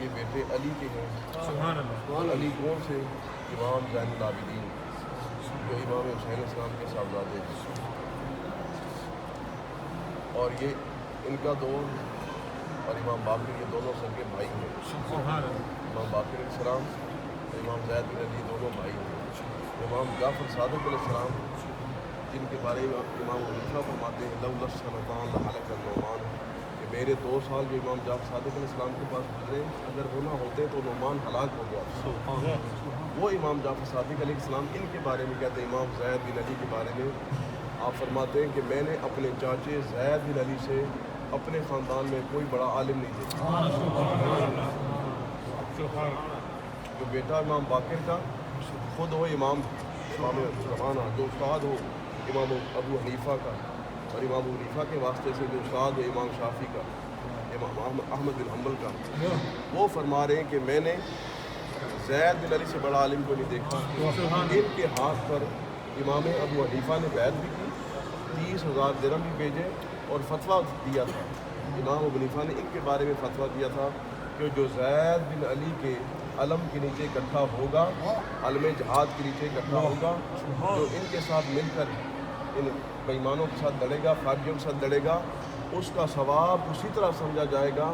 یہ بیٹے علی کے ہیں. سبحان اللہ. علی کون سے؟ امام زین العابدین جو امام حسین اسلام کے صاحبزادے ہیں. اور یہ ان کا دور اور امام باقر یہ دونوں سب کے بھائی ہیں. سبحان اللہ. امام باقر علیہ السلام امام زید بن علی دونوں بھائی ہیں. امام جعفر صادق علیہ السلام جن کے بارے میں امام حنیفہ فرماتے ہیں لولا السنتان لہلک النعمان کہ میرے 2 سال جو امام جعفر صادق علیہ السلام کے پاس گزرے اگر وہ نہ ہوتے تو نعمان ہلاک ہو گیا. وہ امام جعفر صادق علیہ السلام ان کے بارے میں کہتے ہیں. امام زید بن علی کے بارے میں آپ فرماتے ہیں کہ میں نے اپنے چاچے زید بن علی سے اپنے خاندان میں کوئی بڑا عالم نہیں دیکھا. جو بیٹا امام باقر کا خود ہو امام زمانہ جو استاد ہو امام ابو حنیفہ کا اور امام ابو حنیفہ کے واسطے سے جو استاد ہو امام شافعی کا امام احمد بن حنبل کا وہ فرما رہے ہیں کہ میں نے زید بن علی سے بڑا عالم کو نہیں دیکھا. ان کے ہاتھ پر امام ابو حنیفہ نے بیعت بھی کی 30,000 درہم بھی بھیجے اور فتویٰ دیا تھا. امام ابو حنیفہ نے ان کے بارے میں فتویٰ دیا تھا کہ جو زید بن علی کے علم کے نیچے اکٹھا ہوگا علم جہاد کے نیچے اکٹھا ہوگا جو ان کے ساتھ مل کر ان بےایمانوں کے ساتھ لڑے گا خارجیوں کے ساتھ لڑے گا اس کا ثواب اسی طرح سمجھا جائے گا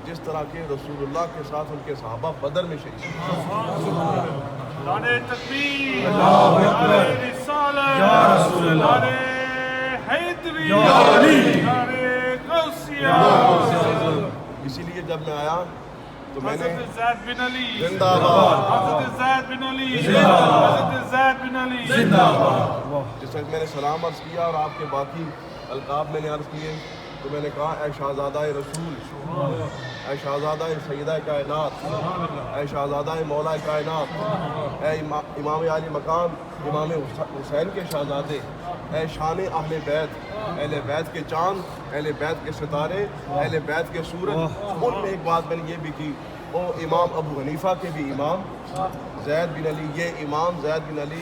جس طرح کے رسول اللہ کے ساتھ ان کے صحابہ بدر میں شہید ہوئے. نعرہ تکبیر، نعرہ رسالت، یا رسول اللہ، نعرہ حیدری، یا علی، نعرہ غوثیہ. اسی لیے جب میں آیا تو میں نے حضرت زید بن علی زندہ باد، حضرت زید بن علی حضرت زید بن علی زندہ باد. جس وقت میں نے سلام عرض کیا اور آپ کے باقی القاب میں نے عرض کیے تو میں نے کہا اے شہزادہ رسول، اے شہزادہ سیدہ کائنات، اے شہزادہ مولا کائنات، اے امام عالی مقام امام حسین کے شہزادے، اے شان اہل بیت، اہل بیت کے چاند، اہل بیت کے ستارے، اہل بیت کے سورج. ان میں ایک بات میں نے یہ بھی کی وہ امام ابو حنیفہ کے بھی امام زید بن علی، یہ امام زید بن علی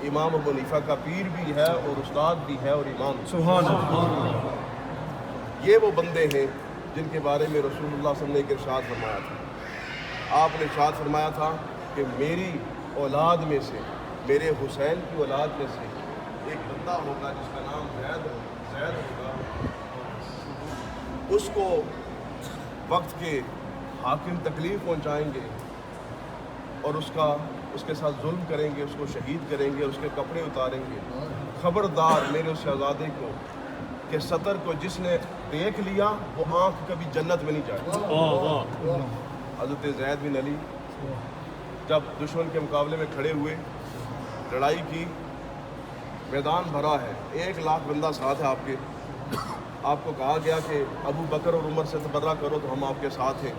امام ابو حنیفہ کا پیر بھی ہے اور استاد بھی ہے اور امام. سبحان اللہ. یہ وہ بندے ہیں جن کے بارے میں رسول اللہ صلی اللہ علیہ وسلم نے ایک ارشاد فرمایا تھا. آپ نے ارشاد فرمایا تھا کہ میری اولاد میں سے میرے حسین کی اولاد میں سے ایک بندہ ہوگا جس کا نام زید ہوگا. اس کو وقت کے حاکم تکلیف پہنچائیں گے اور اس کے ساتھ ظلم کریں گے، اس کو شہید کریں گے، اس کے کپڑے اتاریں گے. خبردار میرے اس شہزادے کو کہ سطر کو جس نے دیکھ لیا وہ آنکھ کبھی جنت میں نہیں جائے. حضرت زید بن علی جب دشمن کے مقابلے میں کھڑے ہوئے لڑائی کی میدان بھرا ہے 1 لاکھ بندہ ساتھ ہے آپ کے. آپ کو کہا گیا کہ ابو بکر اور عمر سے تبرہ کرو تو ہم آپ کے ساتھ ہیں.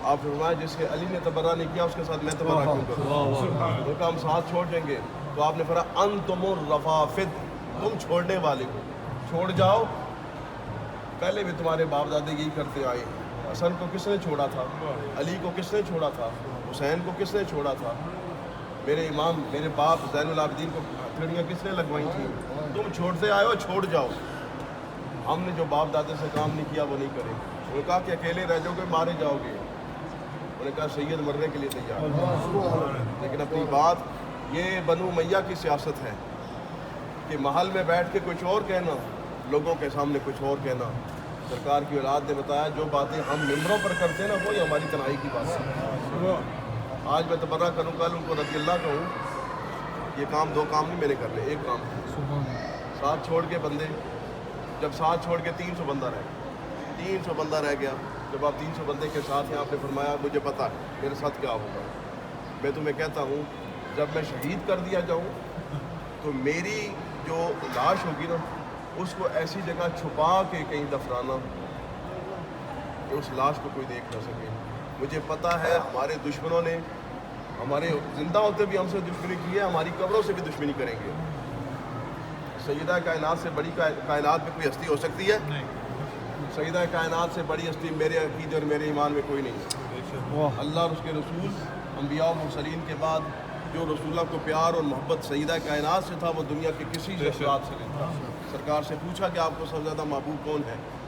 آپ نے فرمایا جس کے علی نے تبرہ نہیں کیا اس کے ساتھ میں تبرہ کیوں کروں. ان کا ہم ساتھ چھوڑ دیں گے تو آپ نے فرمایا انتم الرفافد، تم چھوڑنے والے کو چھوڑ جاؤ. پہلے بھی تمہارے باپ دادے یہی کرتے آئے. حسن کو کس نے چھوڑا تھا؟ علی کو کس نے چھوڑا تھا؟ حسین کو کس نے چھوڑا تھا؟ میرے امام میرے باپ زین العابدین کو ہتھیلیاں کس نے لگوائی تھیں؟ تم چھوڑتے آئے ہو، چھوڑ جاؤ. ہم نے جو باپ دادے سے کام نہیں کیا وہ نہیں کرے. انہوں نے کہا کہ اکیلے رہ جاؤ گے، مارے جاؤ گے. انہوں نے کہا سید مرنے کے لیے تیار. لیکن اپنی بات یہ بنو امیہ کی سیاست ہے کہ محل میں بیٹھ کے کچھ اور کہنا، لوگوں کے سامنے کچھ اور کہنا. سرکار کی اولاد نے بتایا جو باتیں ہم ممبروں پر کرتے ہیں نا وہی ہماری تنہائی کی بات ہے. آج میں تبرہ کروں کل ان کو رضی اللہ کہوں. یہ کام 2 کام نہیں میں نے کرنے، ایک کام ساتھ چھوڑ کے بندے جب ساتھ چھوڑ کے 300 بندہ رہ گیا 300 بندہ رہ گیا. جب آپ 300 بندے کے ساتھ ہیں آپ نے فرمایا مجھے پتہ ہے میرے ساتھ کیا ہوگا. میں تمہیں کہتا ہوں جب میں شہید کر دیا جاؤں تو میری جو لاش ہوگی نا اس کو ایسی جگہ چھپا کے کہیں دفنانا کہ اس لاش کو کوئی دیکھ نہ سکے. مجھے پتہ ہے ہمارے دشمنوں نے ہمارے زندہ ہوتے بھی ہم سے دشمنی کی ہے، ہماری قبروں سے بھی دشمنی کریں گے. سیدہ کائنات سے بڑی کائنات میں کوئی ہستی ہو سکتی ہے؟ سیدہ کائنات سے بڑی ہستی میرے عقیدے اور میرے ایمان میں کوئی نہیں ہے. اللہ اور اس کے رسول انبیاء و مرسلین کے بعد جو رسول اللہ کو پیار اور محبت سیدہ کائنات سے تھا وہ دنیا کے کسی ذات سے نہیں تھا. سرکار سے پوچھا کہ آپ کو سب سے زیادہ محبوب کون ہے؟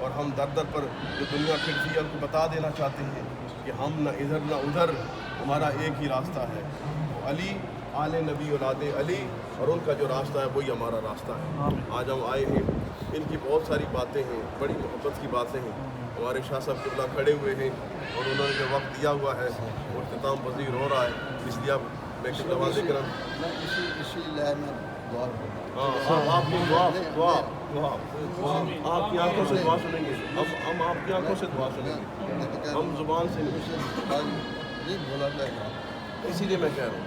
اور ہم در در پر جو دنیا پھرتی ہے ان کو بتا دینا چاہتے ہیں کہ ہم نہ ادھر نہ ادھر، ہمارا ایک ہی راستہ ہے، علی، آل نبی اولاد علی، اور ان کا جو راستہ ہے وہی ہمارا راستہ ہے۔ آج ہم آئے ہیں، ان کی بہت ساری باتیں ہیں، بڑی محبت کی باتیں ہیں۔ ہمارے شاہ صاحب قبلہ کھڑے ہوئے ہیں اور انہوں نے جو وقت دیا ہوا ہے وہ اختتام پذیر ہو رہا ہے، اس لیے اب میں قبلہ واضح کرم اسی لائن میں دعا آپ کی دعا آپ کی آنکھوں سے دعا سنیں گے، ہم آپ کی آنکھوں سے دعا سنیں گے، ہم زبان سے نہیں، بولا جائے گا، اسی لیے میں کہہ رہا ہوں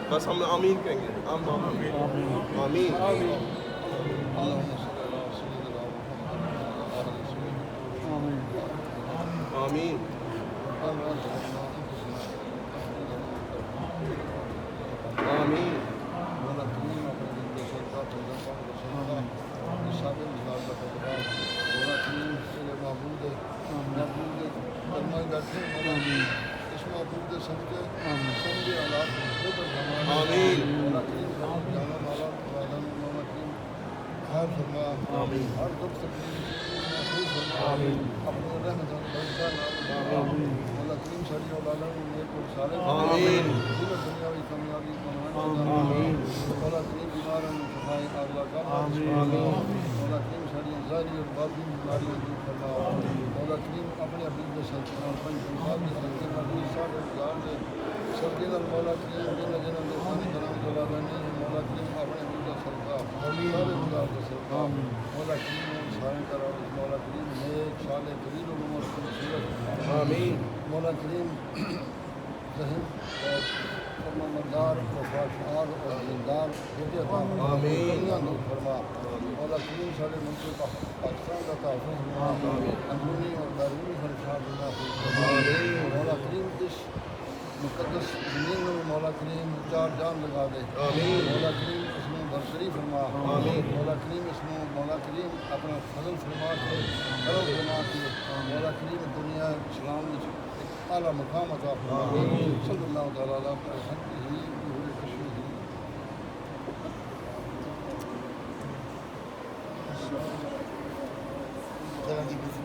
بس ہم آمین کہیں گے، ہم آمین آمین آمین مولا کریم ذہن اور فرما مردار وفاشار اور دیندار بیٹے عطا فرما، دنیا دور فرما، مولا کریم سارے ملک پاکستان کا تحفظ فرما، اندرونی اور بیرونی خدشات اللہ فرما، مولا کریم اس مقدس زمین میں مولا کریم چار جان لگا دے، مولا کریم اس میں برتری فرما، مولا کریم اس میں مولا کریم اپنا فضل فرما کے کرم فرما کے مولا کریم دنیا اسلام میں اعلیٰ مقام عطا فرما، صلی اللہ تعالیٰ علیہ وسلم۔